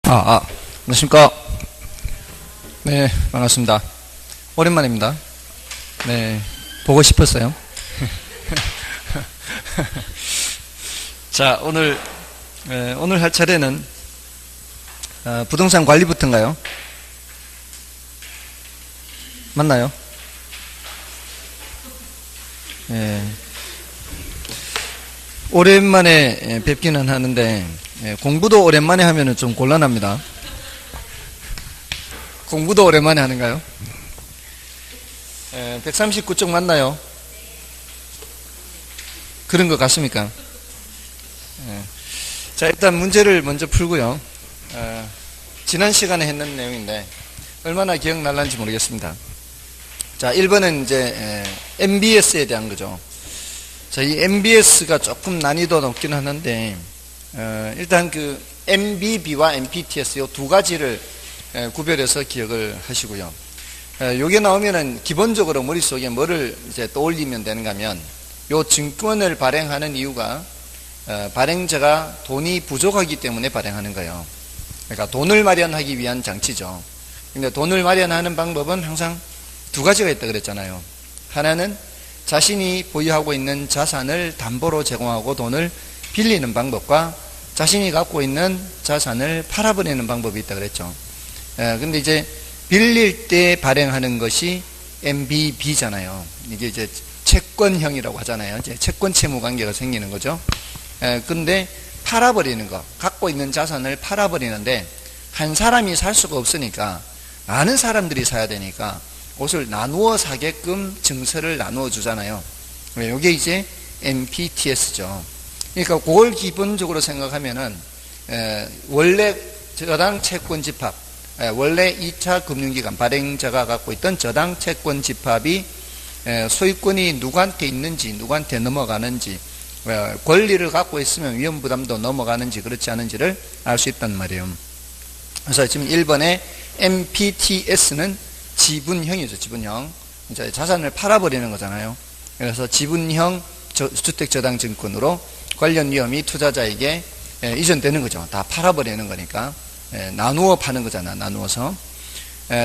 안녕하십니까. 네, 반갑습니다. 오랜만입니다. 네, 보고 싶었어요. 자, 오늘 할 차례는 부동산 관리부터인가요? 맞나요? 네. 오랜만에 뵙기는 하는데 공부도 오랜만에 하면은 좀 곤란합니다. 공부도 오랜만에 하는가요? 139쪽 맞나요? 그런 것 같습니까? 자, 일단 문제를 먼저 풀고요. 지난 시간에 했는 내용인데 얼마나 기억날는지 모르겠습니다. 자, 1번은 이제 MBS에 대한 거죠. 자, 이 MBS가 조금 난이도 높긴 하는데 일단 그 MBB와 MPTS 이 두 가지를 구별해서 기억을 하시고요. 요게 나오면은 기본적으로 머릿속에 뭐를 이제 떠올리면 되는가 하면 요 증권을 발행하는 이유가 발행자가 돈이 부족하기 때문에 발행하는 거예요. 그러니까 돈을 마련하기 위한 장치죠. 근데 돈을 마련하는 방법은 항상 두 가지가 있다 그랬잖아요. 하나는 자신이 보유하고 있는 자산을 담보로 제공하고 돈을 빌리는 방법과 자신이 갖고 있는 자산을 팔아버리는 방법이 있다 그랬죠. 근데 이제 빌릴 때 발행하는 것이 MBB잖아요. 이게 이제 채권형이라고 하잖아요. 이제 채권 채무 관계가 생기는 거죠. 근데 팔아버리는 거, 갖고 있는 자산을 팔아버리는데 한 사람이 살 수가 없으니까 많은 사람들이 사야 되니까 옷을 나누어 사게끔 증서를 나누어 주잖아요. 이게 이제 MPTS죠. 그러니까 그걸 기본적으로 생각하면은 원래 저당 채권 집합, 원래 2차 금융기관 발행자가 갖고 있던 저당 채권 집합이 소유권이 누구한테 있는지, 누구한테 넘어가는지, 권리를 갖고 있으면 위험부담도 넘어가는지 그렇지 않은지를 알 수 있단 말이에요. 그래서 지금 1번에 MPTS는 지분형이죠. 지분형. 이제 자산을 팔아버리는 거잖아요. 그래서 지분형 주택저당증권으로 관련 위험이 투자자에게 이전되는 거죠. 다 팔아버리는 거니까. 나누어 파는 거잖아. 나누어서.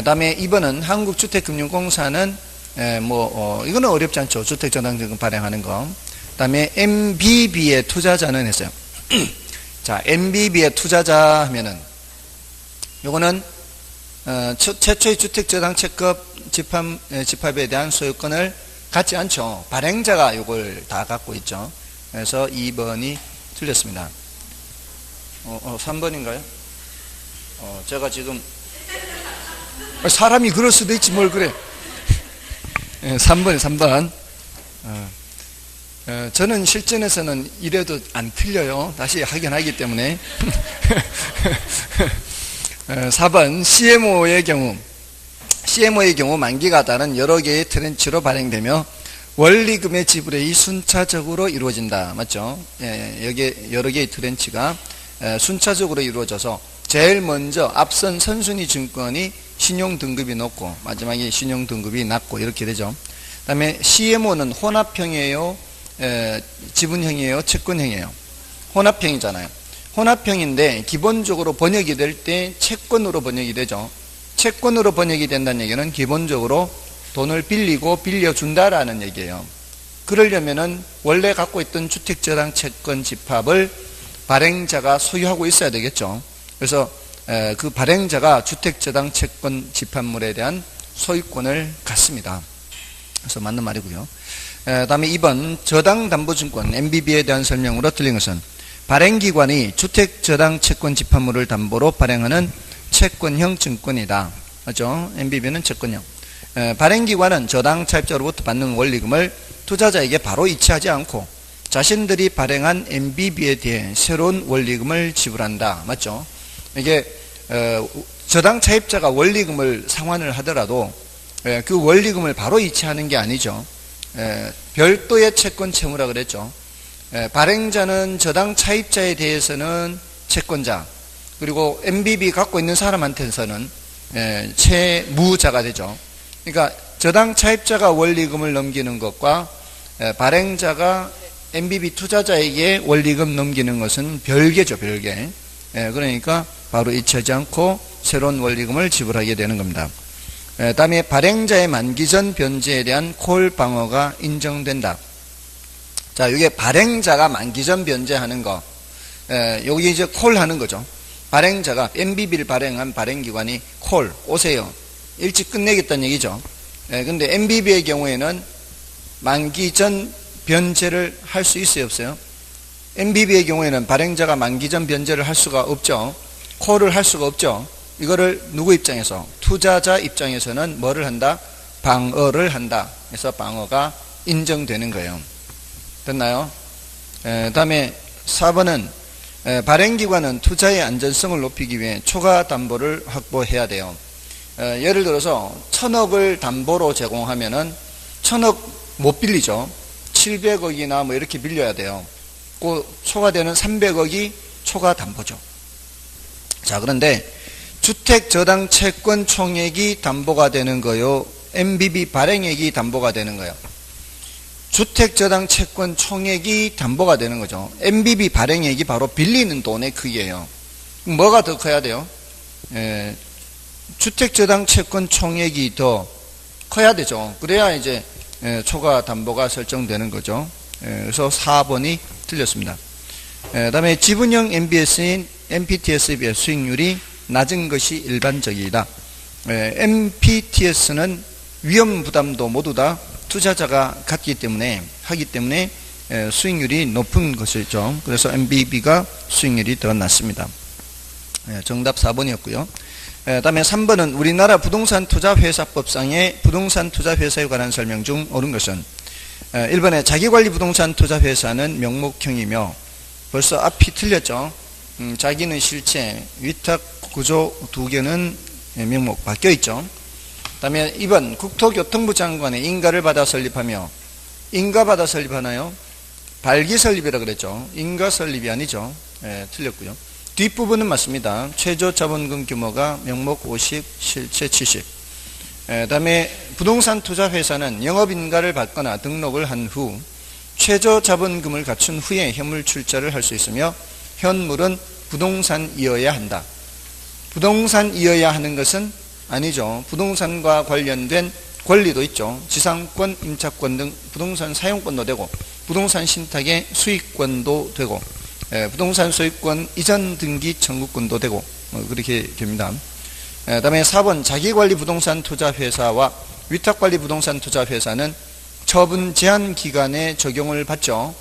다음에 2번은 한국주택금융공사는 이거는 어렵지 않죠. 주택저당증권 발행하는 거. 다음에 MBB의 투자자는 했어요. 자, MBB의 투자자 하면은 요거는 최초의 주택저당채권 집합에 대한 소유권을 갖지 않죠. 발행자가 이걸 다 갖고 있죠. 그래서 2번이 틀렸습니다. 3번인가요? 제가 지금 사람이 그럴 수도 있지 뭘 그래. 3번. 저는 실전에서는 이래도 안 틀려요. 다시 하긴 하기 때문에. 4번 CMO의 경우 만기가 다른 여러 개의 트렌치로 발행되며 원리금의 지불이 순차적으로 이루어진다. 맞죠? 여기 여러 개의 트렌치가 순차적으로 이루어져서 제일 먼저 앞선 선순위 증권이 신용등급이 높고 마지막에 신용등급이 낮고 이렇게 되죠. 그 다음에 CMO는 혼합형이에요? 지분형이에요? 채권형이에요? 혼합형이잖아요. 혼합형인데 기본적으로 번역이 될 때 채권으로 번역이 되죠. 채권으로 번역이 된다는 얘기는 기본적으로 돈을 빌리고 빌려준다라는 얘기예요. 그러려면은 원래 갖고 있던 주택저당 채권 집합을 발행자가 소유하고 있어야 되겠죠. 그래서 그 발행자가 주택저당 채권 집합물에 대한 소유권을 갖습니다. 그래서 맞는 말이고요. 다음에 2번 저당담보증권 MBB에 대한 설명으로 틀린 것은 발행기관이 주택저당 채권 집합물을 담보로 발행하는 채권형 증권이다. 맞죠? MBB는 채권형. 발행기관은 저당 차입자로부터 받는 원리금을 투자자에게 바로 이체하지 않고 자신들이 발행한 MBB에 대해 새로운 원리금을 지불한다. 맞죠? 이게 저당 차입자가 원리금을 상환을 하더라도 그 원리금을 바로 이체하는 게 아니죠. 별도의 채권 채무라 그랬죠. 발행자는 저당 차입자에 대해서는 채권자, 그리고 MBB 갖고 있는 사람한테서는 채무자가 되죠. 그러니까 저당 차입자가 원리금을 넘기는 것과 발행자가 MBB 투자자에게 원리금 넘기는 것은 별개죠, 별개. 그러니까 바로 이체하지 않고 새로운 원리금을 지불하게 되는 겁니다. 다음에 발행자의 만기 전 변제에 대한 콜 방어가 인정된다. 자, 이게 발행자가 만기 전 변제하는 거, 여기 이제 콜 하는 거죠. 발행자가 MBB를 발행한 발행기관이 콜, 오세요. 일찍 끝내겠다는 얘기죠. 근데 MBB의 경우에는 만기 전 변제를 할 수 있어요, 없어요? MBB의 경우에는 발행자가 만기 전 변제를 할 수가 없죠. 콜을 할 수가 없죠. 이거를 누구 입장에서? 투자자 입장에서는 뭐를 한다? 방어를 한다. 그래서 방어가 인정되는 거예요. 됐나요? 다음에 4번은 발행기관은 투자의 안전성을 높이기 위해 초과 담보를 확보해야 돼요. 예를 들어서 1000억을 담보로 제공하면은 1000억 못 빌리죠. 700억이나 뭐 이렇게 빌려야 돼요. 그 초과되는 300억이 초과 담보죠. 자, 그런데 주택 저당 채권 총액이 담보가 되는 거요, MBB 발행액이 담보가 되는 거예요. 주택 저당 채권 총액이 담보가 되는 거죠. MBB 발행액이 바로 빌리는 돈의 크기예요. 뭐가 더 커야 돼요? 주택 저당 채권 총액이 더 커야 되죠. 그래야 이제 초과 담보가 설정되는 거죠. 그래서 4번이 틀렸습니다. 다음에 지분형 MBS인 MPTS에 비해 수익률이 낮은 것이 일반적이다. MPTS는 위험 부담도 모두 다 투자자가 하기 때문에 수익률이 높은 것이죠. 그래서 MBB가 수익률이 더 낮습니다. 정답 4번이었고요. 다음에 3번은 우리나라 부동산 투자회사법상의 부동산 투자회사에 관한 설명 중 옳은 것은 1번에 자기관리 부동산 투자회사는 명목형이며, 벌써 앞이 틀렸죠. 자기는 실체, 위탁구조 두 개는 명목 바뀌어 있죠. 다음에 2번 국토교통부 장관의 인가를 받아 설립하며, 인가 받아 설립하나요? 발기 설립이라 그랬죠. 인가 설립이 아니죠. 틀렸고요. 뒷부분은 맞습니다. 최저 자본금 규모가 명목 50, 실체 70. 다음에 부동산 투자회사는 영업인가를 받거나 등록을 한 후 최저 자본금을 갖춘 후에 현물 출자를 할 수 있으며, 현물은 부동산이어야 한다. 부동산이어야 하는 것은 아니죠. 부동산과 관련된 권리도 있죠. 지상권, 임차권 등 부동산 사용권도 되고, 부동산 신탁의 수익권도 되고, 부동산 소유권 이전 등기 청구권도 되고, 그렇게 됩니다. 다음에 4번 자기관리 부동산 투자회사와 위탁관리 부동산 투자회사는 처분 제한 기간에 적용을 받죠.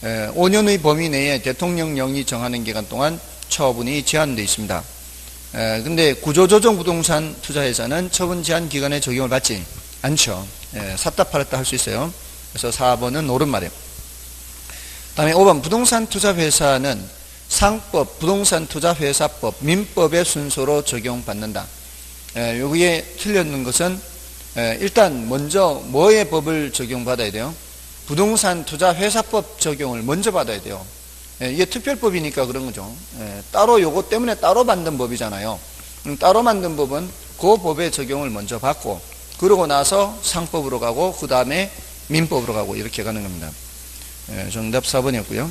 5년의 범위 내에 대통령령이 정하는 기간 동안 처분이 제한되어 있습니다. 근데 구조조정 부동산 투자회사는 처분 제한 기간에 적용을 받지 않죠. 샀다 팔았다 할 수 있어요. 그래서 4번은 옳은 말이에요. 다음에 5번 부동산 투자회사는 상법, 부동산 투자회사법, 민법의 순서로 적용받는다. 여기에 틀렸는 것은 일단 먼저 뭐의 법을 적용받아야 돼요? 부동산 투자회사법 적용을 먼저 받아야 돼요. 이게 특별법이니까 그런 거죠. 따로 요거 때문에 따로 만든 법이잖아요. 따로 만든 법은 그 법의 적용을 먼저 받고, 그러고 나서 상법으로 가고 그 다음에 민법으로 가고 이렇게 가는 겁니다. 정답 4번이었고요.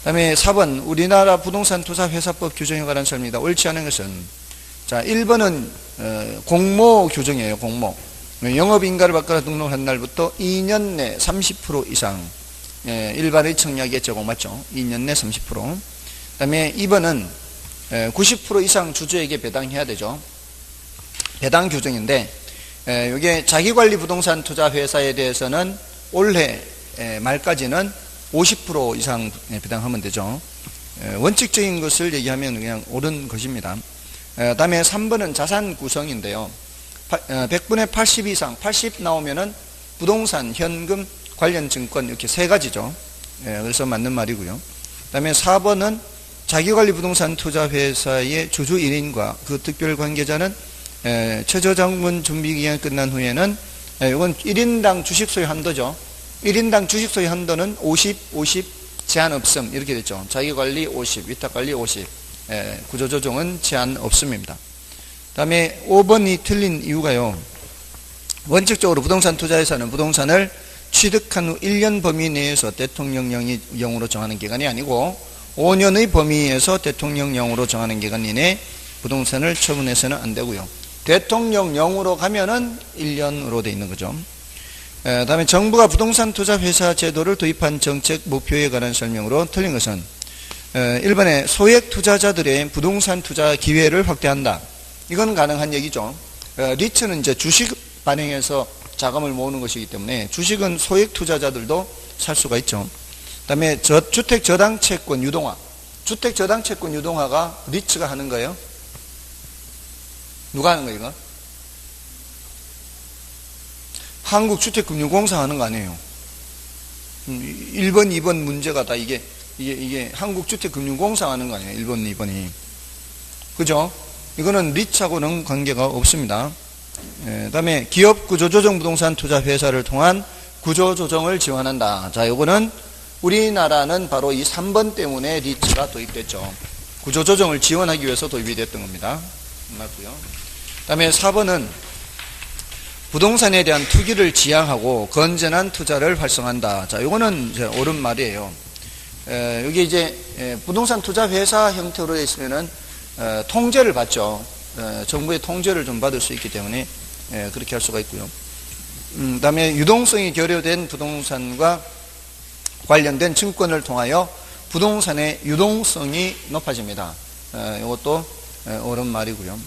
다음에 4번 우리나라 부동산 투자회사법 규정에 관한 설명이다. 옳지 않은 것은, 자 1번은 공모 규정이에요. 공모. 영업인가를 받거나 등록한 날부터 2년 내 30% 이상 일반의 청약에 적용 맞죠? 2년 내 30%. 그 다음에 2번은 90% 이상 주주에게 배당해야 되죠. 배당 규정인데, 이게 자기관리 부동산 투자회사에 대해서는 올해 말까지는 50% 이상 배당하면 되죠. 원칙적인 것을 얘기하면 그냥 옳은 것입니다. 다음에 3번은 자산 구성인데요. 100분의 80 이상, 80 나오면은 부동산, 현금, 관련 증권 이렇게 세 가지죠. 그래서 맞는 말이고요. 그 다음에 4번은 자기관리 부동산 투자회사의 주주 1인과 그 특별 관계자는 최저자본 준비기간 끝난 후에는, 이건 1인당 주식 소유 한도죠. 1인당 주식 소유 한도는 50, 50 제한 없음 이렇게 됐죠. 자기관리 50, 위탁관리 50, 구조조정은 제한 없음입니다. 그 다음에 5번이 틀린 이유가요. 원칙적으로 부동산 투자회사는 부동산을 취득한 후 1년 범위 내에서 대통령령으로 정하는 기간이 아니고 5년의 범위에서 대통령령으로 정하는 기간 이내 부동산을 처분해서는 안 되고요. 대통령령으로 가면은 1년으로 돼 있는 거죠. 다음에 정부가 부동산 투자 회사 제도를 도입한 정책 목표에 관한 설명으로 틀린 것은 1번에 소액 투자자들의 부동산 투자 기회를 확대한다. 이건 가능한 얘기죠. 리츠는 이제 주식 발행해서 자금을 모으는 것이기 때문에 주식은 소액 투자자들도 살 수가 있죠. 그다음에 주택 저당 채권 유동화. 주택 저당 채권 유동화가 리츠가 하는 거예요? 누가 하는 거예요, 이거? 한국주택금융공사 하는 거 아니에요. 1번, 2번 문제가 다 이게 한국주택금융공사 하는 거 아니에요. 1번, 2번이. 그죠? 이거는 리츠하고는 관계가 없습니다. 다음에 기업구조조정 부동산 투자 회사를 통한 구조조정을 지원한다. 자, 요거는 우리나라는 바로 이 3번 때문에 리츠가 도입됐죠. 구조조정을 지원하기 위해서 도입이 됐던 겁니다. 맞고요. 다음에 4번은 부동산에 대한 투기를 지양하고 건전한 투자를 활성화한다. 자, 요거는 이제 옳은 말이에요. 여기 이제 부동산 투자 회사 형태로 되어 있으면은 통제를 받죠. 정부의 통제를 좀 받을 수 있기 때문에 그렇게 할 수가 있고요. 그다음에 유동성이 결여된 부동산과 관련된 증권을 통하여 부동산의 유동성이 높아집니다. 이것도 옳은 말이고요.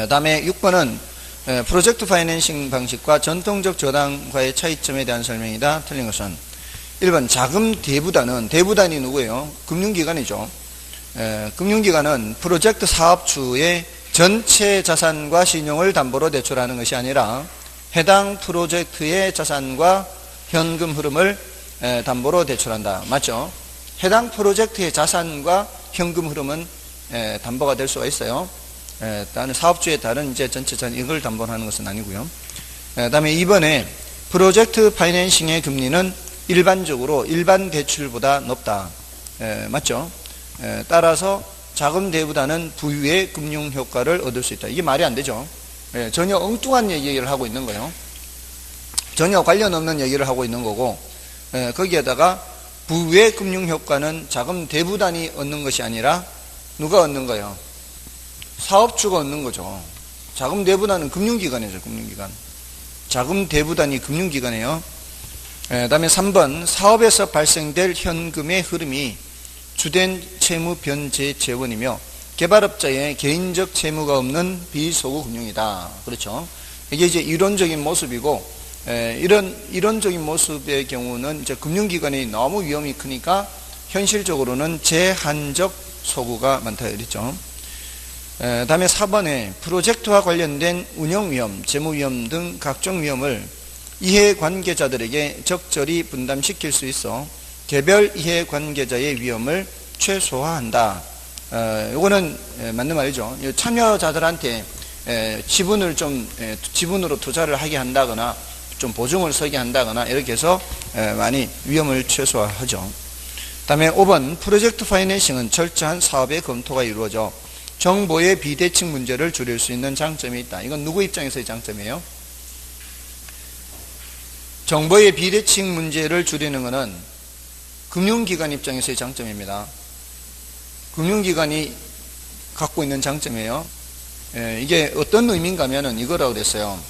다음에 6번은 프로젝트 파이낸싱 방식과 전통적 저당과의 차이점에 대한 설명이다. 틀린 것은 1번 자금 대부단이 누구예요? 금융기관이죠. 금융기관은 프로젝트 사업주의 전체 자산과 신용을 담보로 대출하는 것이 아니라 해당 프로젝트의 자산과 현금 흐름을 담보로 대출한다. 맞죠? 해당 프로젝트의 자산과 현금 흐름은 담보가 될 수가 있어요. 다른 사업주의 다른 이제 전체 자산 이걸 담보하는 것은 아니고요. 그다음에 2번에 프로젝트 파이낸싱의 금리는 일반적으로 일반 대출보다 높다. 맞죠? 따라서 자금 대부다는 부유의 금융 효과를 얻을 수 있다. 이게 말이 안 되죠. 전혀 엉뚱한 얘기를 하고 있는 거예요. 전혀 관련 없는 얘기를 하고 있는 거고, 거기에다가 부유의 금융 효과는 자금 대부단이 얻는 것이 아니라 누가 얻는 거예요? 사업주가 얻는 거죠. 자금 대부단은 금융기관이죠. 금융기관. 자금 대부단이 금융기관이에요. 다음에 3번 사업에서 발생될 현금의 흐름이 주된 채무 변제 재원이며 개발업자의 개인적 채무가 없는 비소구 금융이다. 그렇죠. 이게 이제 이론적인 모습이고, 이론적인 모습의 경우는 이제 금융기관이 너무 위험이 크니까 현실적으로는 제한적 소구가 많다. 그랬죠. 다음에 4번에 프로젝트와 관련된 운영 위험, 재무 위험 등 각종 위험을 이해관계자들에게 적절히 분담시킬 수 있어 개별 이해관계자의 위험을 최소화한다. 이거는 맞는 말이죠. 참여자들한테 지분으로 투자를 하게 한다거나 좀 보증을 서게 한다거나 이렇게 해서 많이 위험을 최소화하죠. 다음에 5번 프로젝트 파이낸싱은 철저한 사업의 검토가 이루어져 정보의 비대칭 문제를 줄일 수 있는 장점이 있다. 이건 누구 입장에서의 장점이에요? 정보의 비대칭 문제를 줄이는 것은 금융기관 입장에서의 장점입니다. 금융기관이 갖고 있는 장점이에요. 이게 어떤 의미인가 하면은 이거라고 그랬어요.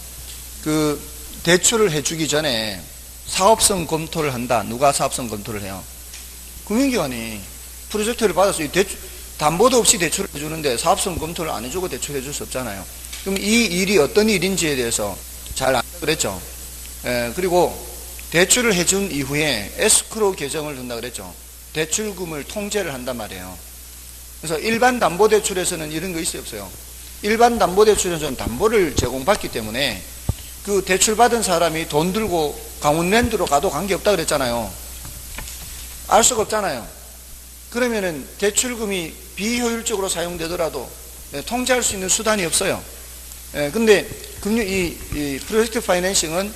그 대출을 해주기 전에 사업성 검토를 한다. 누가 사업성 검토를 해요? 금융기관이 프로젝트를 받아서 담보도 없이 대출을 해주는데 사업성 검토를 안 해주고 대출해 줄 수 없잖아요. 그럼 이 일이 어떤 일인지에 대해서 잘 안다 그랬죠. 그리고 대출을 해준 이후에 에스크로 계정을 둔다 그랬죠. 대출금을 통제를 한단 말이에요. 그래서 일반 담보대출에서는 이런 거 있어요, 없어요? 일반 담보대출에서는 담보를 제공받기 때문에 그 대출받은 사람이 돈 들고 강원랜드로 가도 관계없다 그랬잖아요. 알 수가 없잖아요. 그러면은 대출금이 비효율적으로 사용되더라도 통제할 수 있는 수단이 없어요. 근데 이 프로젝트 파이낸싱은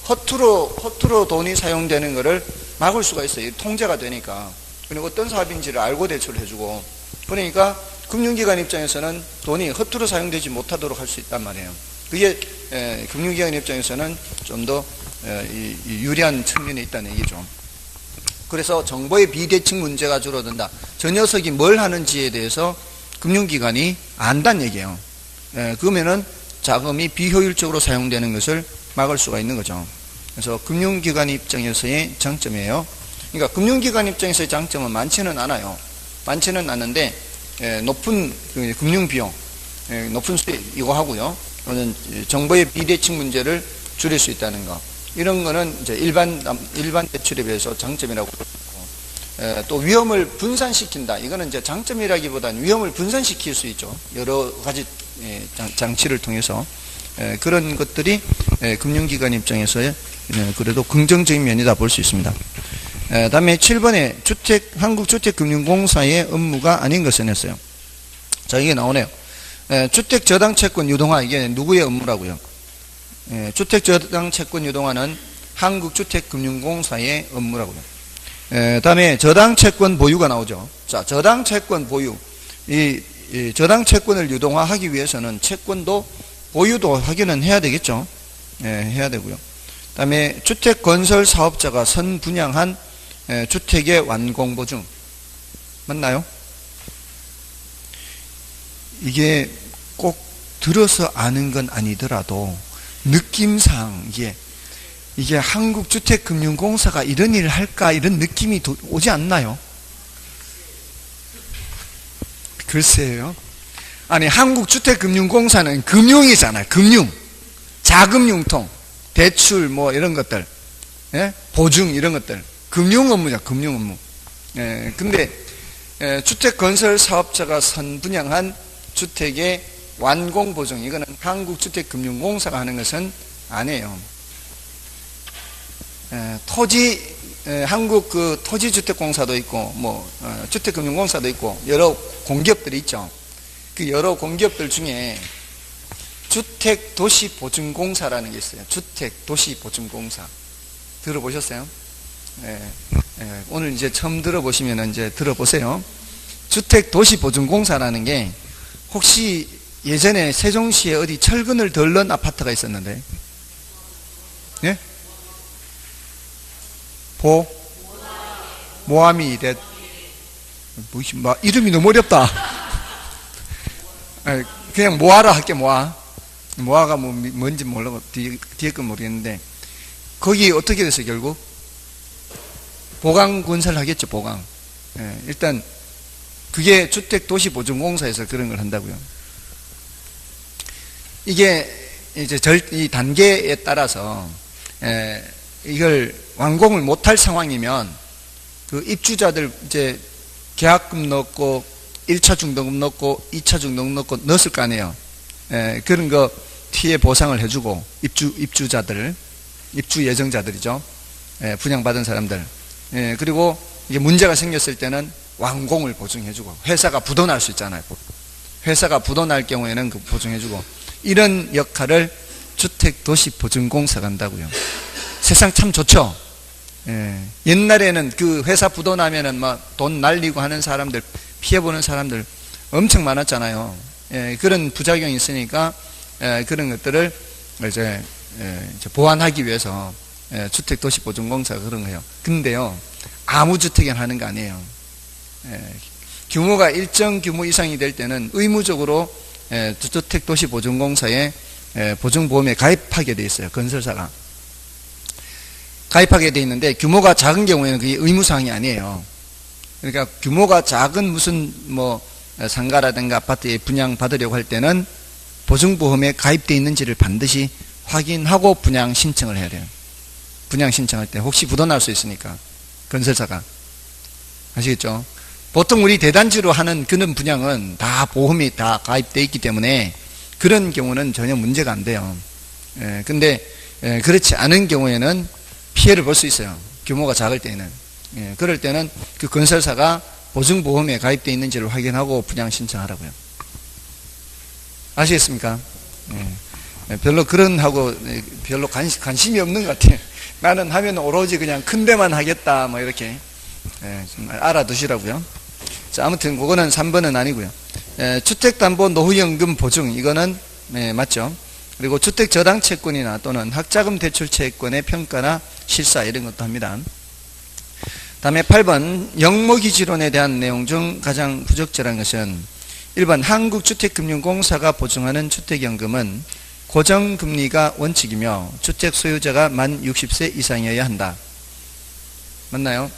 허투루 돈이 사용되는 것을 막을 수가 있어요. 통제가 되니까. 그리고 어떤 사업인지를 알고 대출을 해주고. 그러니까 금융기관 입장에서는 돈이 허투루 사용되지 못하도록 할 수 있단 말이에요. 그게 금융기관 입장에서는 좀 더 유리한 측면이 있다는 얘기죠. 그래서 정보의 비대칭 문제가 줄어든다. 저 녀석이 뭘 하는지에 대해서 금융기관이 안다는 얘기예요. 그러면은 자금이 비효율적으로 사용되는 것을 막을 수가 있는 거죠. 그래서 금융기관 입장에서의 장점이에요. 그러니까 금융기관 입장에서의 장점은 많지는 않아요. 많지는 않은데 높은 금융비용, 높은 수익 이거 하고요. 또는 정보의 비대칭 문제를 줄일 수 있다는 거. 이런 거는 이제 일반 대출에 비해서 장점이라고 그러고, 또 위험을 분산시킨다. 이거는 이제 장점이라기보다는 위험을 분산시킬 수 있죠. 여러 가지 장치를 통해서. 그런 것들이 금융기관 입장에서의 그래도 긍정적인 면이다 볼 수 있습니다. 다음에 7번에 한국주택금융공사의 업무가 아닌 것은 했어요. 자, 이게 나오네요. 주택저당채권 유동화, 이게 누구의 업무라고요? 주택저당채권 유동화는 한국주택금융공사의 업무라고요. 다음에 저당채권 보유가 나오죠. 자, 저당채권 보유. 이 저당채권을 유동화하기 위해서는 채권도 보유도 확인은 해야 되겠죠. 해야 되고요. 다음에 주택건설사업자가 선분양한 주택의 완공보증. 맞나요? 이게 꼭 들어서 아는 건 아니더라도 느낌상 이게 한국주택금융공사가 이런 일을 할까 이런 느낌이 오지 않나요? 글쎄요. 아니, 한국주택금융공사는 금융이잖아요. 금융. 자금융통. 대출 뭐 이런 것들. 보증 이런 것들. 금융 업무죠. 금융 업무. 근데 주택건설사업자가 선분양한 주택의 완공보증, 이거는 한국주택금융공사가 하는 것은 아니에요. 한국 토지주택공사도 있고, 주택금융공사도 있고, 여러 공기업들이 있죠. 그 여러 공기업들 중에 주택도시보증공사라는 게 있어요. 주택도시보증공사. 들어보셨어요? 오늘 이제 처음 들어보시면 이제 들어보세요. 주택도시보증공사라는 게 혹시 예전에 세종시에 어디 철근을 덜 넣은 아파트가 있었는데, 예? 모함이 이래. 이름이 너무 어렵다. 그냥 모아라 할게, 모아. 모아가 뭔지 몰라고 뒤에 건 모르겠는데, 거기 어떻게 됐어요, 결국? 보강 건설 하겠죠, 보강. 일단, 그게 주택도시보증공사에서 그런 걸 한다고요. 이게 이제 이 단계에 따라서, 이걸 완공을 못할 상황이면, 그 입주자들 이제 계약금 넣고, 1차 중도금 넣고, 2차 중도금 넣고, 넣었을 거 아니에요. 그런 거 피해 보상을 해주고, 입주자들, 입주 예정자들이죠. 분양받은 사람들. 그리고 이게 문제가 생겼을 때는 완공을 보증해주고, 회사가 부도날 수 있잖아요. 회사가 부도날 경우에는 그 보증해주고, 이런 역할을 주택도시보증공사가 한다고요. 세상 참 좋죠. 옛날에는 그 회사 부도나면은 막 돈 날리고 하는 사람들, 피해보는 사람들 엄청 많았잖아요. 그런 부작용이 있으니까 그런 것들을 이제 보완하기 위해서 주택도시보증공사가 그런 거예요. 근데요, 아무 주택에 하는 거 아니에요. 규모가 일정 규모 이상이 될 때는 의무적으로 주택도시보증공사에 보증보험에 가입하게 돼 있어요. 건설사가 가입하게 돼 있는데, 규모가 작은 경우에는 그게 의무사항이 아니에요. 그러니까 규모가 작은 무슨 상가라든가 아파트에 분양받으려고 할 때는 보증보험에 가입되어 있는지를 반드시 확인하고 분양 신청을 해야 돼요. 분양 신청할 때 혹시 부도날 수 있으니까, 건설사가. 아시겠죠? 보통 우리 대단지로 하는 그런 분양은 다 보험이 다 가입되어 있기 때문에 그런 경우는 전혀 문제가 안 돼요. 근데 그렇지 않은 경우에는 피해를 볼 수 있어요. 규모가 작을 때는. 그럴 때는 그 건설사가 보증보험에 가입되어 있는지를 확인하고 분양 신청하라고요. 아시겠습니까? 별로 하고 별로 관심이 없는 것 같아요. 나는 하면 오로지 그냥 큰 데만 하겠다, 이렇게. 정말 알아두시라고요. 자, 아무튼 그거는 3번은 아니고요. 주택담보 노후연금 보증, 이거는 맞죠. 그리고 주택저당채권이나 또는 학자금 대출채권의 평가나 실사, 이런 것도 합니다. 다음에 8번 영모기지론에 대한 내용 중 가장 부적절한 것은, 1번 한국주택금융공사가 보증하는 주택연금은 고정금리가 원칙이며 주택 소유자가 만 60세 이상이어야 한다. 맞나요?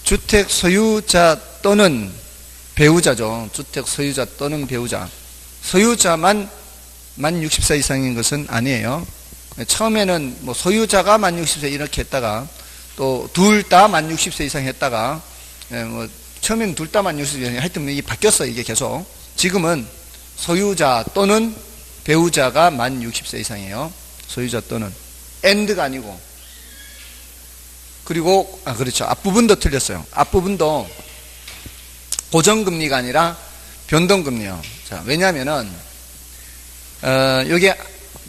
주택 소유자 또는 배우자죠. 주택 소유자 또는 배우자. 소유자만 만 60세 이상인 것은 아니에요. 처음에는 뭐 소유자가 만 60세 이렇게 했다가 또 둘 다 만 60세 이상 했다가 뭐 처음에는 둘 다 만 60세 이상 하여튼 이게 바뀌었어요. 이게 계속. 지금은 소유자 또는 배우자가 만 60세 이상이에요. 소유자 또는 and가 아니고. 그리고 그렇죠. 앞부분도 틀렸어요. 앞부분도 고정금리가 아니라 변동금리요. 자, 왜냐하면은 여기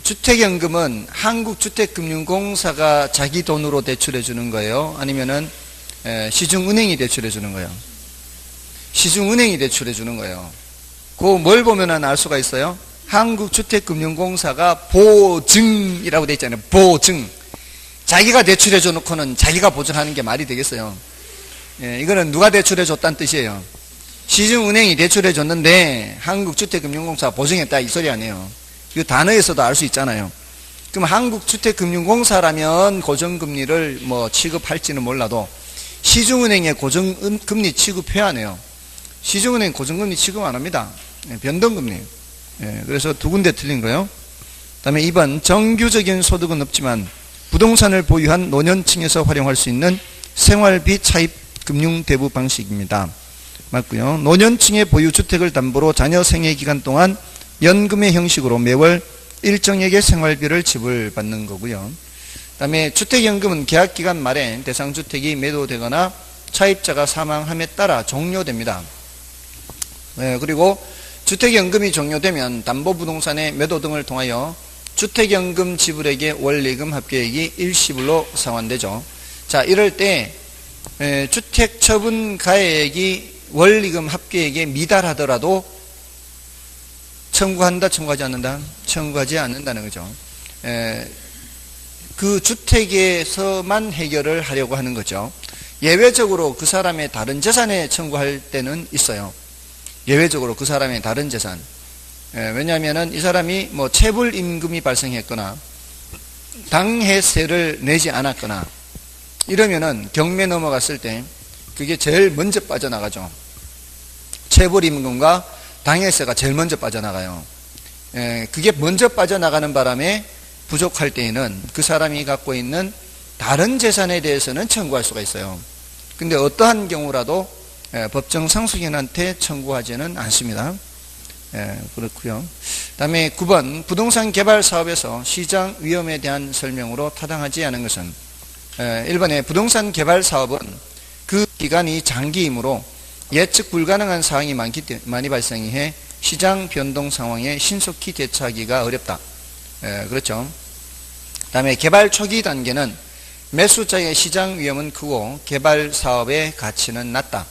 주택연금은 한국주택금융공사가 자기 돈으로 대출해 주는 거예요? 아니면은 시중은행이 대출해 주는 거예요? 시중은행이 대출해 주는 거예요. 그거 뭘 보면은 알 수가 있어요? 한국주택금융공사가 보증이라고 돼 있잖아요. 보증. 자기가 대출해 줘 놓고는 자기가 보증하는 게 말이 되겠어요? 이거는 누가 대출해 줬다는 뜻이에요? 시중은행이 대출해 줬는데 한국주택금융공사가 보증했다 이 소리 아니에요. 이 단어에서도 알 수 있잖아요. 그럼 한국주택금융공사라면 고정금리를 뭐 취급할지는 몰라도 시중은행에 고정금리 취급해야 하네요. 시중은행 고정금리 취급 안 합니다. 변동금리. 그래서 두 군데 틀린 거예요. 그 다음에 2번 정규적인 소득은 없지만 부동산을 보유한 노년층에서 활용할 수 있는 생활비 차입 금융 대부 방식입니다. 맞고요. 노년층의 보유 주택을 담보로 자녀 생애 기간 동안 연금의 형식으로 매월 일정액의 생활비를 지불받는 거고요. 그 다음에 주택연금은 계약기간 말에 대상주택이 매도되거나 차입자가 사망함에 따라 종료됩니다. 그리고 주택연금이 종료되면 담보부동산의 매도 등을 통하여 주택연금 지불액의 원리금 합계액이 일시불로 상환되죠. 자, 이럴 때 주택처분 가액이 원리금 합계액에 미달하더라도 청구한다, 청구하지 않는다? 청구하지 않는다는 거죠. 그 주택에서만 해결을 하려고 하는 거죠. 예외적으로 그 사람의 다른 재산에 청구할 때는 있어요. 예외적으로 그 사람의 다른 재산. 왜냐하면은 이 사람이 뭐 체불 임금이 발생했거나 당해세를 내지 않았거나 이러면은 경매 넘어갔을 때 그게 제일 먼저 빠져나가죠. 체불 임금과 당해세가 제일 먼저 빠져나가요. 그게 먼저 빠져나가는 바람에 부족할 때에는 그 사람이 갖고 있는 다른 재산에 대해서는 청구할 수가 있어요. 근데 어떠한 경우라도 법정 상속인한테 청구하지는 않습니다. 그렇고요. 다음에 9번 부동산 개발 사업에서 시장 위험에 대한 설명으로 타당하지 않은 것은 1번에 부동산 개발 사업은 그 기간이 장기이므로 예측 불가능한 사항이 많이 발생해 시장 변동 상황에 신속히 대처하기가 어렵다. 그렇죠. 다음에 개발 초기 단계는 매수자의 시장 위험은 크고 개발 사업의 가치는 낮다.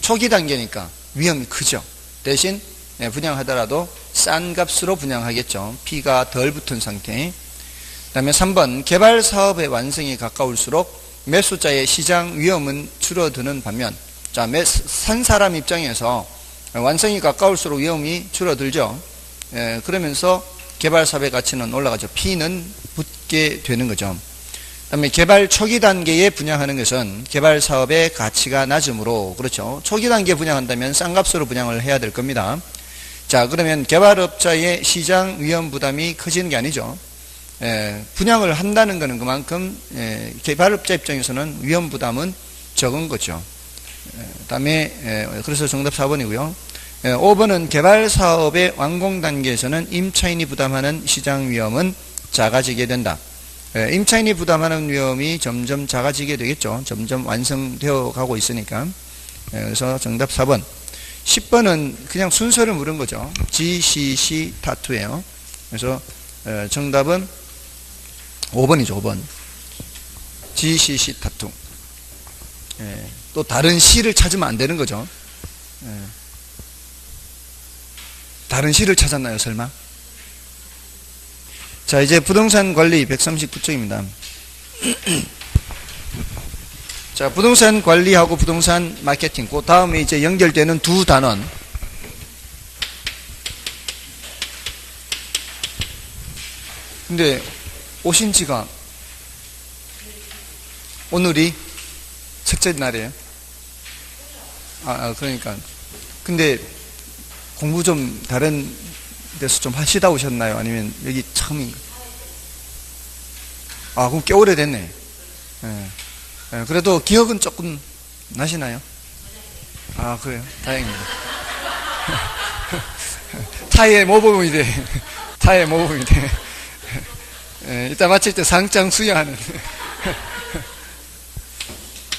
초기 단계니까 위험이 크죠. 대신 분양하더라도 싼 값으로 분양하겠죠. 피가 덜 붙은 상태. 그 다음에 3번 개발 사업의 완성이 가까울수록 매수자의 시장 위험은 줄어드는 반면 자, 산 사람 입장에서 완성이 가까울수록 위험이 줄어들죠. 그러면서 개발 사업의 가치는 올라가죠. 피는 붙게 되는 거죠. 그 다음에 개발 초기 단계에 분양하는 것은 개발 사업의 가치가 낮으므로 그렇죠. 초기 단계에 분양한다면 싼 값으로 분양을 해야 될 겁니다. 자, 그러면 개발업자의 시장 위험 부담이 커지는 게 아니죠. 분양을 한다는 것은 그만큼 개발업자 입장에서는 위험 부담은 적은 거죠. 다음에 그래서 정답 4번이고요. 5번은 개발 사업의 완공 단계에서는 임차인이 부담하는 시장 위험은 작아지게 된다. 임차인이 부담하는 위험이 점점 작아지게 되겠죠. 점점 완성되어 가고 있으니까. 그래서 정답 4번. 10번은 그냥 순서를 물은 거죠. GCC 타투예요. 그래서 정답은 5번이죠. 5번. GCC 타투. 또 다른 시를 찾으면 안 되는 거죠. 다른 시를 찾았나요, 설마? 자, 이제 부동산 관리 139쪽입니다. 자, 부동산 관리하고 부동산 마케팅, 그 다음에 이제 연결되는 두 단원. 근데 오신 지가 오늘이 첫째 날이에요? 그러니까. 근데 공부 좀 다른 데서 좀 하시다 오셨나요? 아니면 여기 처음인가? 그럼 꽤 오래됐네. 예. 예, 그래도 기억은 조금 나시나요? 그래요? 다행입니다. 타의 모범이 돼. 타의 모범이 돼. 예, 이따 마칠 때 상장 수여하는.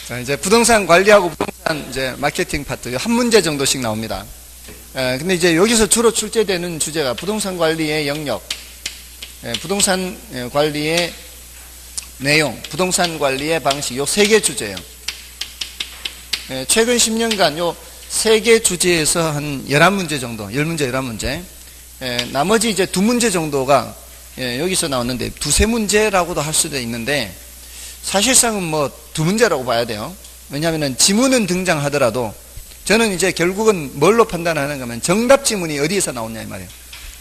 자, 이제 부동산 관리하고 부동산 이제 마케팅 파트 한 문제 정도씩 나옵니다. 근데 이제 여기서 주로 출제되는 주제가 부동산 관리의 영역, 부동산 관리의 내용, 부동산 관리의 방식, 요 세 개 주제예요. 최근 10년간 요 세 개 주제에서 한 11문제 정도, 10문제, 11문제. 나머지 이제 2문제 정도가 여기서 나왔는데, 2~3문제라고도 할 수도 있는데, 사실상은 뭐 2문제라고 봐야 돼요. 왜냐하면 지문은 등장하더라도, 저는 이제 결국은 뭘로 판단하는가 하면, 정답 지문이 어디에서 나왔냐, 이 말이에요.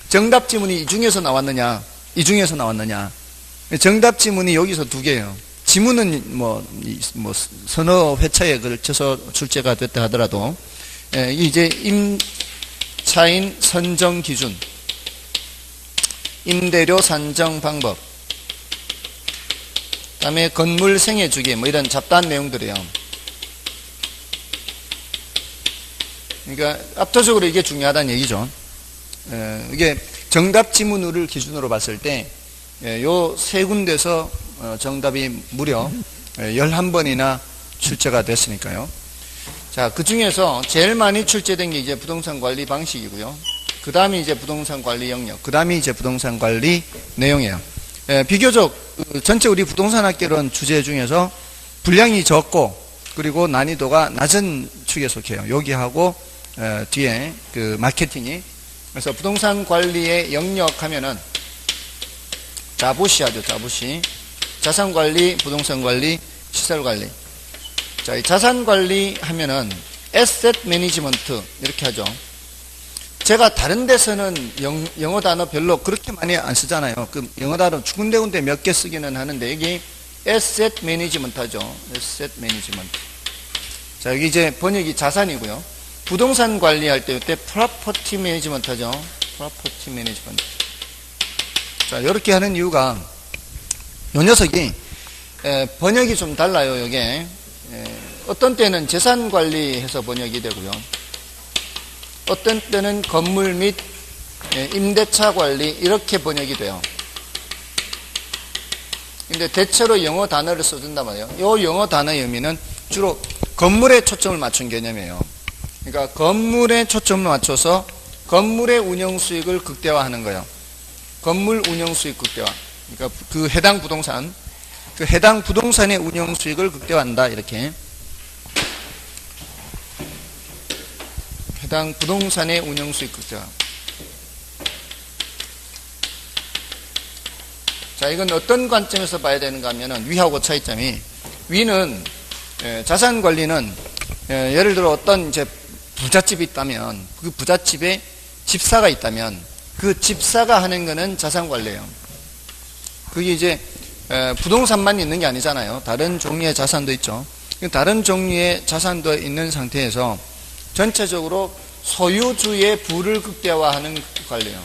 정답 지문이 이 중에서 나왔느냐, 이 중에서 나왔느냐. 정답 지문이 여기서 2개예요. 지문은 서너 회차에 걸쳐서 출제가 됐다 하더라도, 이제 임차인 선정 기준, 임대료 산정 방법, 그 다음에 건물 생애 주기, 이런 잡다한 내용들이에요. 그러니까 압도적으로 이게 중요하다는 얘기죠. 이게 정답 지문을 기준으로 봤을 때, 요 세 군데서 정답이 무려 11번이나 출제가 됐으니까요. 자, 그 중에서 제일 많이 출제된 게 이제 부동산 관리 방식이고요. 그 다음이 이제 부동산 관리 영역, 그 다음이 이제 부동산 관리 내용이에요. 비교적 전체 우리 부동산 학개론 주제 중에서 분량이 적고 그리고 난이도가 낮은 축에 속해요. 여기하고 뒤에 그 마케팅이. 그래서 부동산 관리의 영역 하면은 자부시 하죠. 자부시. 자산관리, 부동산관리, 시설관리. 자, 이 자산관리 하면은 asset management 이렇게 하죠. 제가 다른 데서는 영어 단어 별로 그렇게 많이 안 쓰잖아요. 그 영어 단어 군데군데 몇 개 쓰기는 하는데 여기 asset management 하죠. asset management. 자, 여기 이제 번역이 자산이고요. 부동산 관리할 때 이때 property management 하죠. property management. 자, 이렇게 하는 이유가 요 녀석이 번역이 좀 달라요. 이게 어떤 때는 재산 관리해서 번역이 되고요. 어떤 때는 건물 및 임대차 관리 이렇게 번역이 돼요. 근데 대체로 영어 단어를 써준단 말이에요. 이 영어 단어의 의미는 주로 건물에 초점을 맞춘 개념이에요. 그러니까 건물에 초점을 맞춰서 건물의 운영 수익을 극대화하는 거예요. 건물 운영 수익 극대화. 그러니까 그 해당 부동산의 운영 수익을 극대화한다. 이렇게. 해당 부동산의 운영 수익 극대화. 자, 이건 어떤 관점에서 봐야 되는가 하면은 위하고 차이점이, 위는 자산 관리는 예를 들어 어떤 이제 부잣집이 있다면 그 부잣집에 집사가 있다면 그 집사가 하는 거는 자산 관리예요. 그게 이제 부동산만 있는 게 아니잖아요. 다른 종류의 자산도 있죠. 다른 종류의 자산도 있는 상태에서 전체적으로 소유주의 부를 극대화하는 관리예요.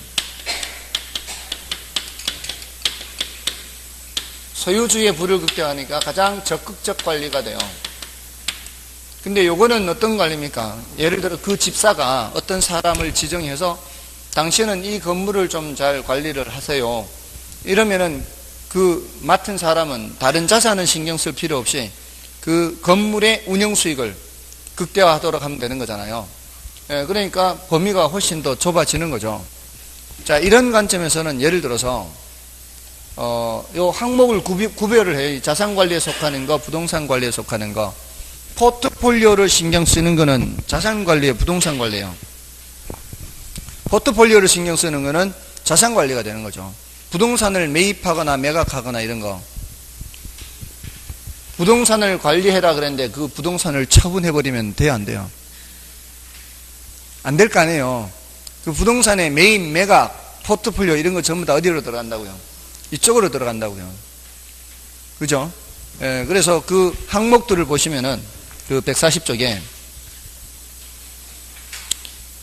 소유주의 부를 극대화하니까 가장 적극적 관리가 돼요. 근데 요거는 어떤 관리입니까? 예를 들어 그 집사가 어떤 사람을 지정해서 당신은 이 건물을 좀 잘 관리를 하세요. 이러면은 그 맡은 사람은 다른 자산은 신경 쓸 필요 없이 그 건물의 운영 수익을 극대화하도록 하면 되는 거잖아요. 그러니까 범위가 훨씬 더 좁아지는 거죠. 자, 이런 관점에서는 예를 들어서 요 항목을 구별을 해요. 자산 관리에 속하는 거, 부동산 관리에 속하는 거. 포트폴리오를 신경 쓰는 거는 자산 관리에 부동산 관리예요. 포트폴리오를 신경 쓰는 거는 자산 관리가 되는 거죠. 부동산을 매입하거나 매각하거나 이런 거. 부동산을 관리해라 그랬는데 그 부동산을 처분해버리면 돼요, 안 돼요? 안 될 거 아니에요. 그 부동산의 매입, 매각, 포트폴리오 이런 거 전부 다 어디로 들어간다고요? 이쪽으로 들어간다고요. 그죠? 그래서 그 항목들을 보시면은 그 140쪽에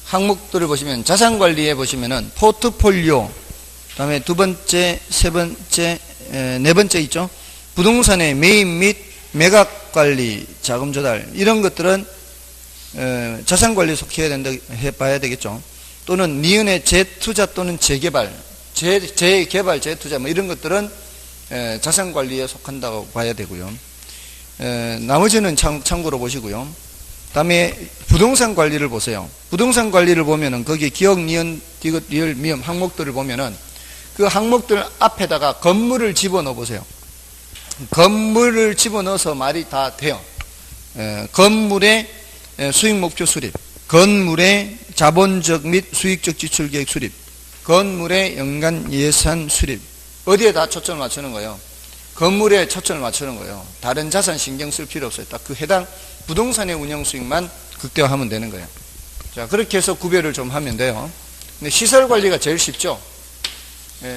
항목들을 보시면 자산관리에 보시면은 포트폴리오, 그 다음에 두 번째, 세 번째, 네 번째 있죠. 부동산의 매입 및 매각관리, 자금조달 이런 것들은 자산관리에 속해야 된다 해봐야 되겠죠. 또는 니은의 재투자 또는 재개발, 재개발, 재투자 뭐 이런 것들은 자산관리에 속한다고 봐야 되고요. 나머지는 참고로 보시고요. 다음에 부동산 관리를 보세요. 부동산 관리를 보면은 거기 기억, 니은, 디귿, 리을, 미음 항목들을 보면은 그 항목들 앞에다가 건물을 집어넣어 보세요. 건물을 집어넣어서 말이 다 돼요. 건물의 수익 목표 수립, 건물의 자본적 및 수익적 지출 계획 수립, 건물의 연간 예산 수립. 어디에 다 초점을 맞추는 거예요? 건물에 초점을 맞추는 거예요. 다른 자산 신경 쓸 필요 없어요. 딱 그 해당 부동산의 운영 수익만 극대화하면 되는 거예요. 자, 그렇게 해서 구별을 좀 하면 돼요. 근데 시설 관리가 제일 쉽죠.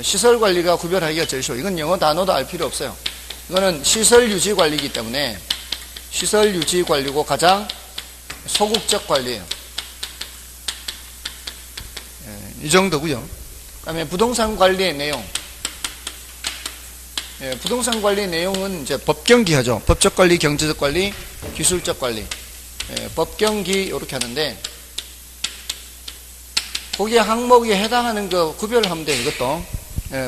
시설 관리가 구별하기가 제일 쉬워요. 이건 영어 단어도 알 필요 없어요. 이거는 시설 유지 관리이기 때문에 시설 유지 관리고 가장 소극적 관리예요. 이 정도고요. 그다음에 부동산 관리의 내용. 부동산 관리 내용은 이제 법경기하죠. 법적 관리, 경제적 관리, 기술적 관리. 법경기 이렇게 하는데 거기에 항목에 해당하는 거 구별을 하면 돼요. 이것도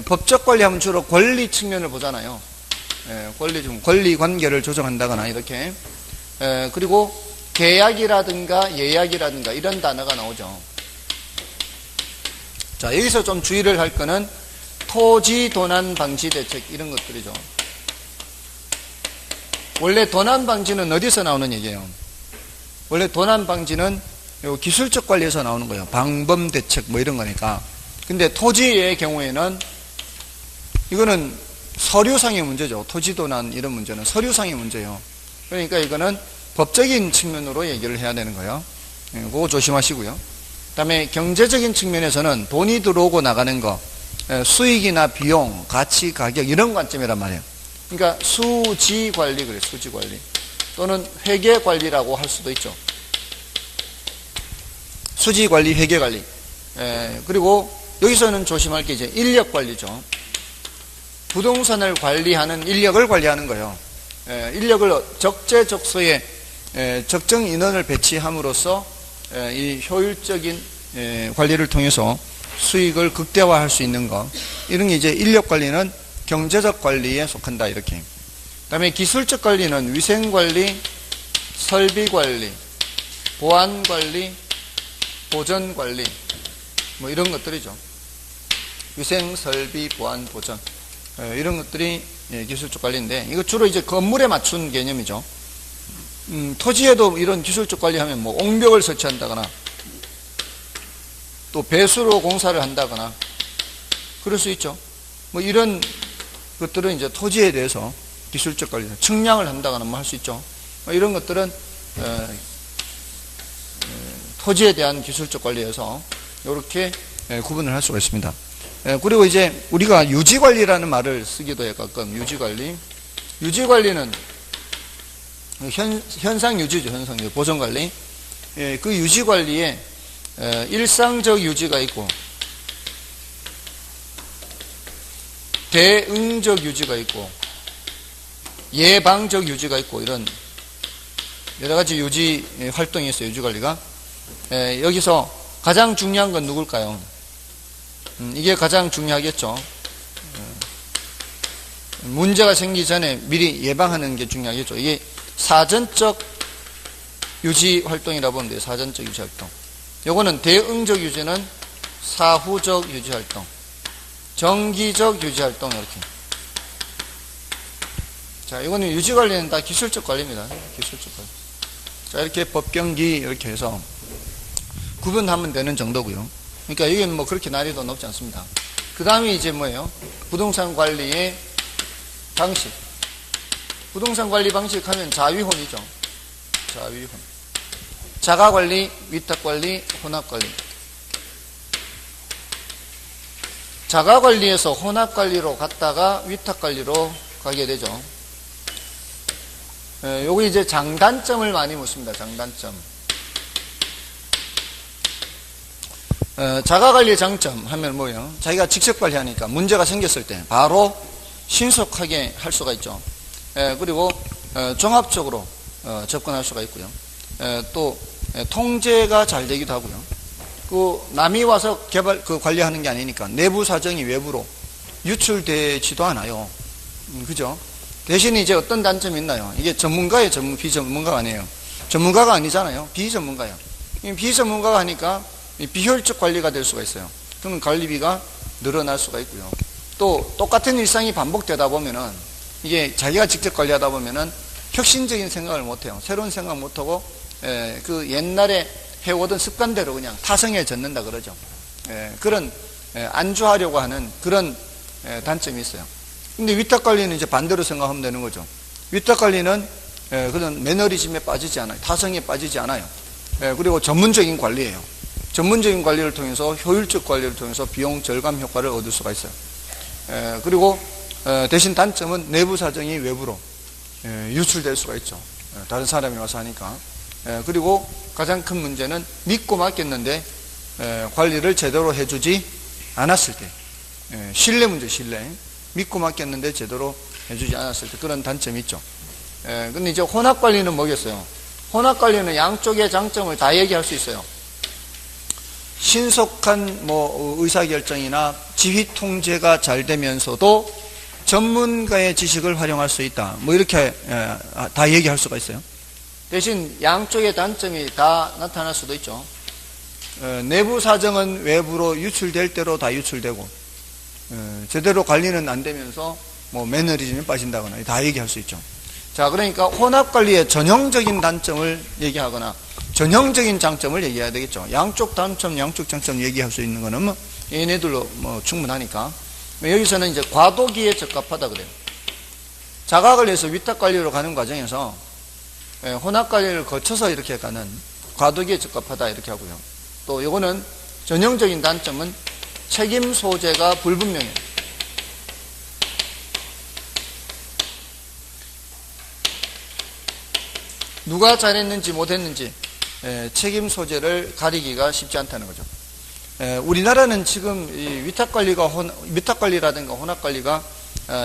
법적 관리하면 주로 권리 측면을 보잖아요. 권리 관계를 조정한다거나 이렇게. 그리고 계약이라든가 예약이라든가 이런 단어가 나오죠. 자, 여기서 좀 주의를 할 거는 토지 도난 방지 대책 이런 것들이죠. 원래 도난 방지는 어디서 나오는 얘기예요? 원래 도난 방지는 기술적 관리에서 나오는 거예요. 방범 대책 뭐 이런 거니까. 근데 토지의 경우에는 이거는 서류상의 문제죠. 토지 도난 이런 문제는 서류상의 문제예요. 그러니까 이거는 법적인 측면으로 얘기를 해야 되는 거예요. 그거 조심하시고요. 그다음에 경제적인 측면에서는 돈이 들어오고 나가는 거, 수익이나 비용, 가치, 가격 이런 관점이란 말이에요. 그러니까 수지 관리 그래요. 수지 관리 또는 회계 관리라고 할 수도 있죠. 수지 관리, 회계 관리. 그리고 여기서는 조심할 게 이제 인력 관리죠. 부동산을 관리하는 인력을 관리하는 거예요. 인력을 적재적소에 적정 인원을 배치함으로써 이 효율적인 관리를 통해서 수익을 극대화할 수 있는 것, 이런 게 이제 인력 관리는 경제적 관리에 속한다 이렇게. 그다음에 기술적 관리는 위생 관리, 설비 관리, 보안 관리, 보전 관리 뭐 이런 것들이죠. 위생, 설비, 보안, 보전 이런 것들이 기술적 관리인데 이거 주로 이제 건물에 맞춘 개념이죠. 토지에도 이런 기술적 관리하면 뭐 옹벽을 설치한다거나 또 배수로 공사를 한다거나 그럴 수 있죠. 뭐 이런 것들은 이제 토지에 대해서 기술적 관리, 측량을 한다거나 뭐 할 수 있죠. 뭐 이런 것들은 토지에 대한 기술적 관리에서 이렇게 구분을 할 수가 있습니다. 그리고 이제 우리가 유지관리라는 말을 쓰기도 해요. 가끔 유지관리. 유지관리는 현상 유지죠. 현상 유지, 보존관리. 그 유지관리에 일상적 유지가 있고 대응적 유지가 있고 예방적 유지가 있고 이런 여러 가지 유지 활동이 있어요. 유지관리가. 여기서 가장 중요한 건 누굴까요? 이게 가장 중요하겠죠. 문제가 생기기 전에 미리 예방하는 게 중요하겠죠. 이게 사전적 유지 활동이라고 보면 돼요. 사전적 유지 활동. 요거는 대응적 유지는 사후적 유지 활동, 정기적 유지 활동 이렇게. 자, 이거는 유지 관리는 다 기술적 관리입니다. 기술적 관리. 자, 이렇게 법경기 이렇게 해서 구분하면 되는 정도고요. 그러니까 이건 뭐 그렇게 난이도 높지 않습니다. 그 다음에 이제 뭐예요? 부동산 관리의 방식. 부동산 관리 방식 하면 자위혼이죠. 자위혼. 자가관리, 위탁관리, 혼합관리. 자가관리에서 혼합관리로 갔다가 위탁관리로 가게 되죠. 요거 이제 장단점을 많이 묻습니다. 장단점. 자가관리의 장점 하면 뭐예요? 자기가 직접 관리하니까 문제가 생겼을 때 바로 신속하게 할 수가 있죠. 그리고 종합적으로 접근할 수가 있고요. 또 통제가 잘 되기도 하고요. 그 남이 와서 관리하는 게 아니니까 내부 사정이 외부로 유출되지도 않아요. 그죠? 대신 이제 어떤 단점이 있나요? 이게 전문가예요, 비전문가가 아니에요. 전문가가 아니잖아요. 비전문가예요. 비전문가가 하니까 비효율적 관리가 될 수가 있어요. 그러면 관리비가 늘어날 수가 있고요. 또 똑같은 일상이 반복되다 보면은 이게 자기가 직접 관리하다 보면은 혁신적인 생각을 못해요. 새로운 생각 못하고 그 옛날에 해오던 습관대로 그냥 타성해졌는다 그러죠. 그런 안주하려고 하는 그런 단점이 있어요. 근데 위탁관리는 이제 반대로 생각하면 되는 거죠. 위탁관리는 그런 매너리즘에 빠지지 않아요. 타성에 빠지지 않아요. 그리고 전문적인 관리예요. 전문적인 관리를 통해서 효율적 관리를 통해서 비용 절감 효과를 얻을 수가 있어요. 그리고 대신 단점은 내부 사정이 외부로 유출될 수가 있죠. 다른 사람이 와서 하니까. 그리고 가장 큰 문제는 믿고 맡겼는데 관리를 제대로 해주지 않았을 때, 신뢰 문제, 신뢰. 믿고 맡겼는데 제대로 해주지 않았을 때 그런 단점이 있죠. 근데 이제 혼합관리는 뭐겠어요? 혼합관리는 양쪽의 장점을 다 얘기할 수 있어요. 신속한 의사결정이나 지휘 통제가 잘 되면서도 전문가의 지식을 활용할 수 있다. 이렇게 다 얘기할 수가 있어요. 대신 양쪽의 단점이 다 나타날 수도 있죠. 내부 사정은 외부로 유출될 대로 다 유출되고, 제대로 관리는 안 되면서 매너리즘에 빠진다거나 다 얘기할 수 있죠. 자, 그러니까 혼합관리의 전형적인 단점을 얘기하거나 전형적인 장점을 얘기해야 되겠죠. 양쪽 단점, 양쪽 장점 얘기할 수 있는 거는 얘네들로 충분하니까. 여기서는 이제 과도기에 적합하다 그래요. 자가관리에서 위탁관리로 가는 과정에서 혼합관리를 거쳐서 이렇게 가는 과도기에 적합하다 이렇게 하고요. 또 이거는 전형적인 단점은 책임 소재가 불분명해요. 누가 잘했는지 못했는지 책임 소재를 가리기가 쉽지 않다는 거죠. 우리나라는 지금 이 위탁관리라든가 혼합관리가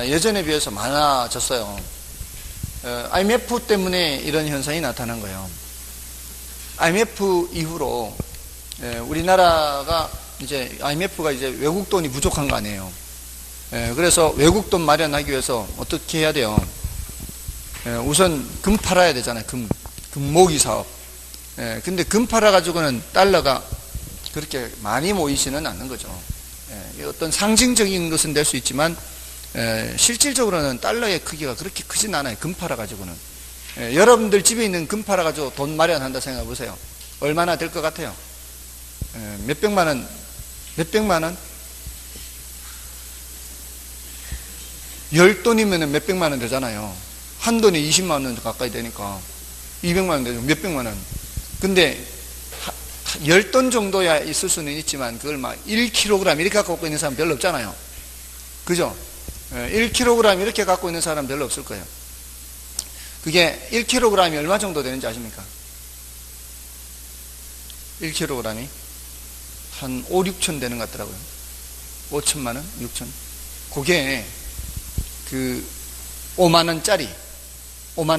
예전에 비해서 많아졌어요. IMF 때문에 이런 현상이 나타난 거예요. IMF 이후로 우리나라가 이제 IMF가 이제 외국 돈이 부족한 거 아니에요. 그래서 외국 돈 마련하기 위해서 어떻게 해야 돼요? 우선 금 팔아야 되잖아요. 금 모기 사업. 근데 금 팔아 가지고는 달러가 그렇게 많이 모이지는 않는 거죠. 어떤 상징적인 것은 될 수 있지만 실질적으로는 달러의 크기가 그렇게 크진 않아요. 금 팔아 가지고는. 여러분들 집에 있는 금 팔아 가지고 돈 마련한다 생각해 보세요. 얼마나 될 것 같아요? 몇백만 원? 10돈이면 몇백만 원 되잖아요. 한 돈에 20만 원 가까이 되니까 200만 원 되죠. 몇백만 원. 근데 10돈 정도야 있을 수는 있지만 그걸 막 1kg 이렇게 갖고 있는 사람 별로 없잖아요. 그죠? 1kg 이렇게 갖고 있는 사람 별로 없을 거예요. 그게 1kg이 얼마 정도 되는지 아십니까? 1kg이 한 5, 6천 되는 것 같더라고요. 5천만 원? 6천? 그게 그 5만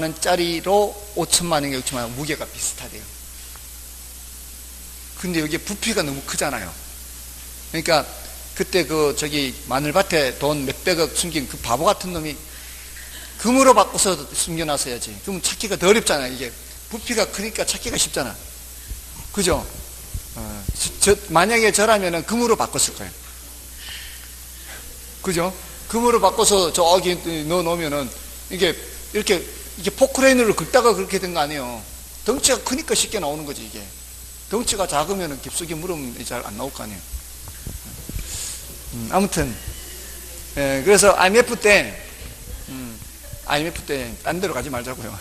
원짜리로 5천만 원과 6천만 원 무게가 비슷하대요. 근데 여기에 부피가 너무 크잖아요. 그러니까 그때 마늘밭에 돈 몇백억 숨긴 그 바보 같은 놈이 금으로 바꿔서 숨겨놨어야지. 그럼 찾기가 더 어렵잖아요. 이게 부피가 크니까 찾기가 쉽잖아. 그죠? 만약에 저라면은 금으로 바꿨을 거예요. 그죠? 금으로 바꿔서 저기 넣어 놓으면은 이게 포크레인으로 긁다가 그렇게 된 거 아니에요. 덩치가 크니까 쉽게 나오는 거지, 이게. 덩치가 작으면은 깊숙이 물으면 잘 안 나올 거 아니에요. 아무튼, 그래서 IMF 때 딴 데로 가지 말자고요.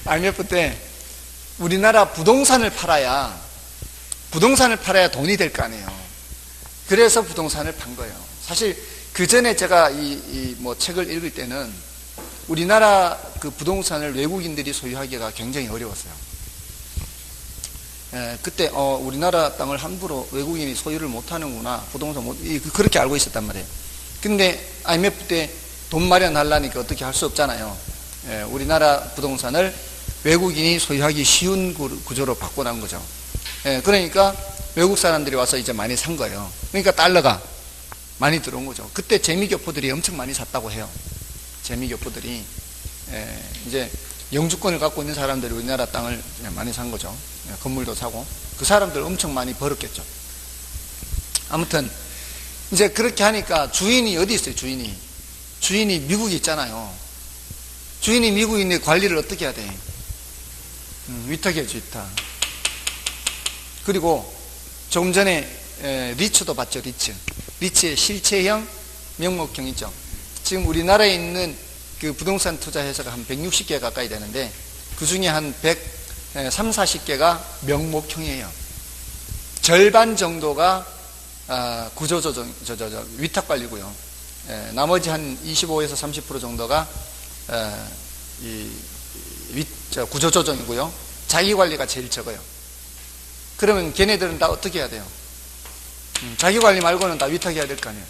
IMF 때 우리나라 부동산을 팔아야 돈이 될 거 아니에요. 그래서 부동산을 판 거예요. 사실 그 전에 제가 뭐 책을 읽을 때는 우리나라 그 부동산을 외국인들이 소유하기가 굉장히 어려웠어요. 그때 우리나라 땅을 함부로 외국인이 소유를 못하는구나, 부동산 그렇게 알고 있었단 말이에요. 근데 IMF 때 돈 마련하려니까 어떻게 할 수 없잖아요. 우리나라 부동산을 외국인이 소유하기 쉬운 구조로 바꿔놓은 거죠. 그러니까 외국 사람들이 와서 이제 많이 산 거예요. 그러니까 달러가 많이 들어온 거죠. 그때 재미교포들이 엄청 많이 샀다고 해요. 재미교포들이 이제 영주권을 갖고 있는 사람들이 우리나라 땅을 많이 산 거죠. 건물도 사고. 그 사람들 엄청 많이 벌었겠죠. 아무튼 이제 그렇게 하니까 주인이 어디 있어요? 주인이 미국에 있잖아요. 주인이 미국에 있는데 관리를 어떻게 해야 돼? 위탁이죠, 위탁. 그리고 조금 전에 리츠도 봤죠, 리츠. 리츠의 실체형, 명목형이죠. 지금 우리나라에 있는 그 부동산 투자 회사가 한 160개 가까이 되는데 그 중에 한 130, 40개가 명목형이에요. 절반 정도가 위탁 관리고요. 나머지 한 25에서 30% 정도가 구조조정이고요. 자기 관리가 제일 적어요. 그러면 걔네들은 다 어떻게 해야 돼요? 자기 관리 말고는 다 위탁해야 될 거 아니에요.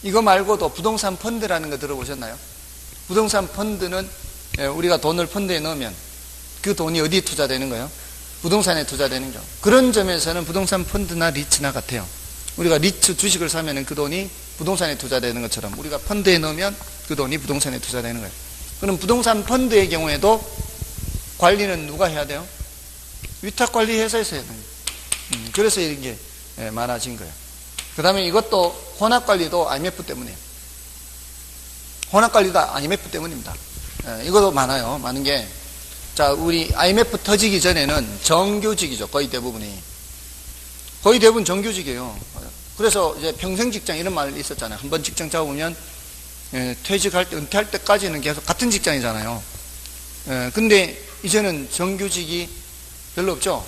이거 말고도 부동산 펀드라는 거 들어보셨나요? 부동산 펀드는 우리가 돈을 펀드에 넣으면 그 돈이 어디에 투자되는 거예요? 부동산에 투자되는 거죠. 그런 점에서는 부동산 펀드나 리츠나 같아요. 우리가 리츠 주식을 사면 그 돈이 부동산에 투자되는 것처럼 우리가 펀드에 넣으면 그 돈이 부동산에 투자되는 거예요. 그럼 부동산 펀드의 경우에도 관리는 누가 해야 돼요? 위탁관리 회사에서 해야 돼요. 그래서 이런 게 많아진 거예요. 그 다음에 이것도 혼합관리도 IMF 때문이에요. 혼합관리도 IMF 때문입니다. 이것도 많아요. 많은 게. 자, 우리 IMF 터지기 전에는 정규직이죠. 거의 대부분 정규직이에요. 그래서 이제 평생 직장 이런 말 있었잖아요. 한번 직장 잡으면 퇴직할 때, 은퇴할 때까지는 계속 같은 직장이잖아요. 근데 이제는 정규직이 별로 없죠.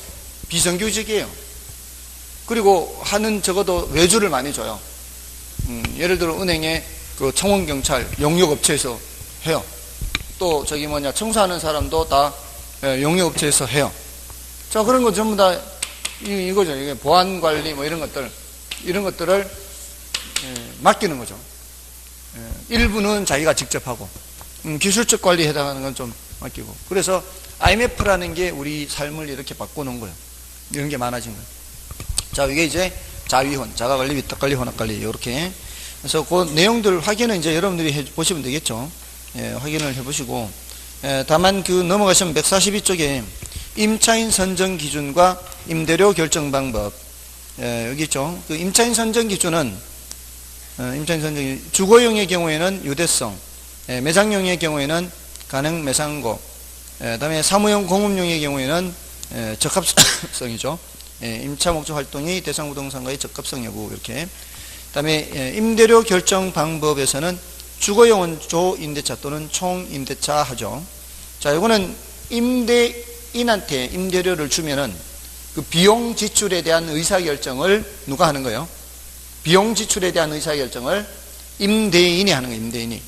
비정규직이에요. 그리고 하는 적어도 외주를 많이 줘요. 예를 들어 은행에 그 청원경찰 용역업체에서 해요. 또 청소하는 사람도 다 용역업체에서 해요. 자, 그런 거 전부 다 이거죠. 이게 보안관리 뭐 이런 것들을 맡기는 거죠. 일부는 자기가 직접 하고 기술적 관리에 해당하는 건 좀 맡기고. 그래서 IMF라는 게 우리 삶을 이렇게 바꿔놓은 거예요. 이런 게 많아진 거예요. 자, 이게 이제 자위혼, 자가관리, 위탁관리, 혼합관리 이렇게. 그래서 그 내용들 확인은 이제 여러분들이 보시면 되겠죠. 확인을 해보시고. 다만 넘어가시면 142쪽에 임차인 선정 기준과 임대료 결정 방법. 여기 있죠. 그 임차인 선정 기준은 주거용의 경우에는 유대성, 매장용의 경우에는 가능 매상고, 그다음에 사무용 공업용의 경우에는 적합성이죠. 임차 목적 활동이 대상 부동산과의 적합성 여부 이렇게. 그다음에 임대료 결정 방법에서는 주거용은 조임대차 또는 총임대차 하죠. 자, 이거는 임대인한테 임대료를 주면은 그 비용 지출에 대한 의사결정을 누가 하는 거예요? 비용 지출에 대한 의사결정을 임대인이 하는 거예요. 임대인이.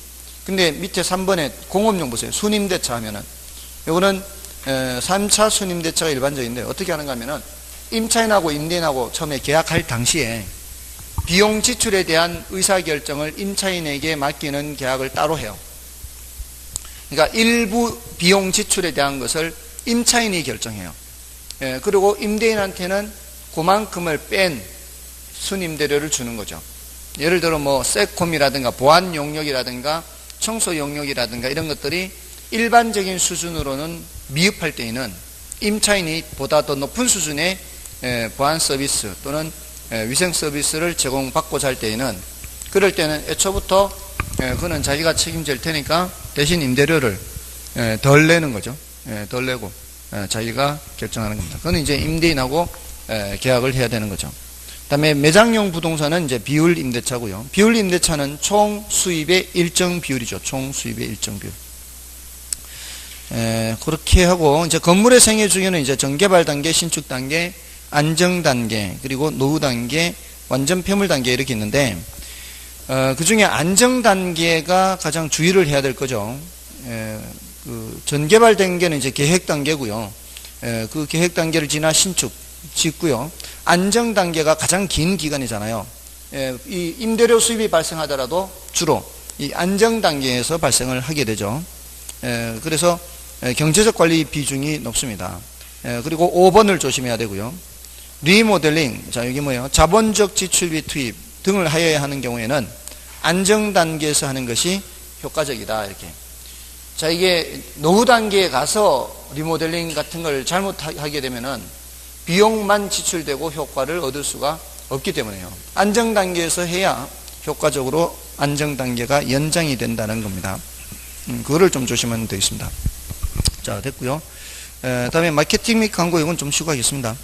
근데 밑에 3번에 공업용 보세요. 순임대차 하면은 이거는 3차 순임대차가 일반적인데 어떻게 하는가 하면은 임차인하고 임대인하고 처음에 계약할 당시에 비용 지출에 대한 의사결정을 임차인에게 맡기는 계약을 따로 해요. 그러니까 일부 비용 지출에 대한 것을 임차인이 결정해요. 그리고 임대인한테는 그만큼을 뺀 순임대료를 주는 거죠. 예를 들어 뭐 세콤이라든가 보안 용역이라든가 청소 용역이라든가 이런 것들이 일반적인 수준으로는 미흡할 때에는 임차인이 보다 더 높은 수준의 보안 서비스 또는 위생 서비스를 제공받고자 할 때에는 그럴 때는 애초부터 그는 자기가 책임질 테니까 대신 임대료를 덜 내는 거죠. 덜 내고 자기가 결정하는 겁니다. 그건 이제 임대인하고 계약을 해야 되는 거죠. 그다음에 매장용 부동산은 이제 비율 임대차고요. 비율 임대차는 총 수입의 일정 비율이죠. 총 수입의 일정 비율. 그렇게 하고 이제 건물의 생애 중에는 이제 정개발 단계, 신축 단계, 안정 단계, 그리고 노후 단계, 완전 폐물 단계 이렇게 있는데 그 중에 안정 단계가 가장 주의를 해야 될 거죠. 그 전 개발된 게는 이제 계획 단계고요. 그 계획 단계를 지나 신축 짓고요. 안정 단계가 가장 긴 기간이잖아요. 이 임대료 수입이 발생하더라도 주로 이 안정 단계에서 발생을 하게 되죠. 그래서 경제적 관리 비중이 높습니다. 그리고 5번을 조심해야 되고요. 리모델링, 자 여기 뭐예요? 자본적 지출비 투입 등을 하여야 하는 경우에는 안정 단계에서 하는 것이 효과적이다 이렇게. 자 이게 노후 단계에 가서 리모델링 같은 걸 잘못하게 되면은 비용만 지출되고 효과를 얻을 수가 없기 때문에요. 안정 단계에서 해야 효과적으로 안정 단계가 연장이 된다는 겁니다. 그거를 좀 조심하면 되겠습니다. 자 됐고요. 다음에 마케팅 및 광고 이건 좀 쉬고 하겠습니다.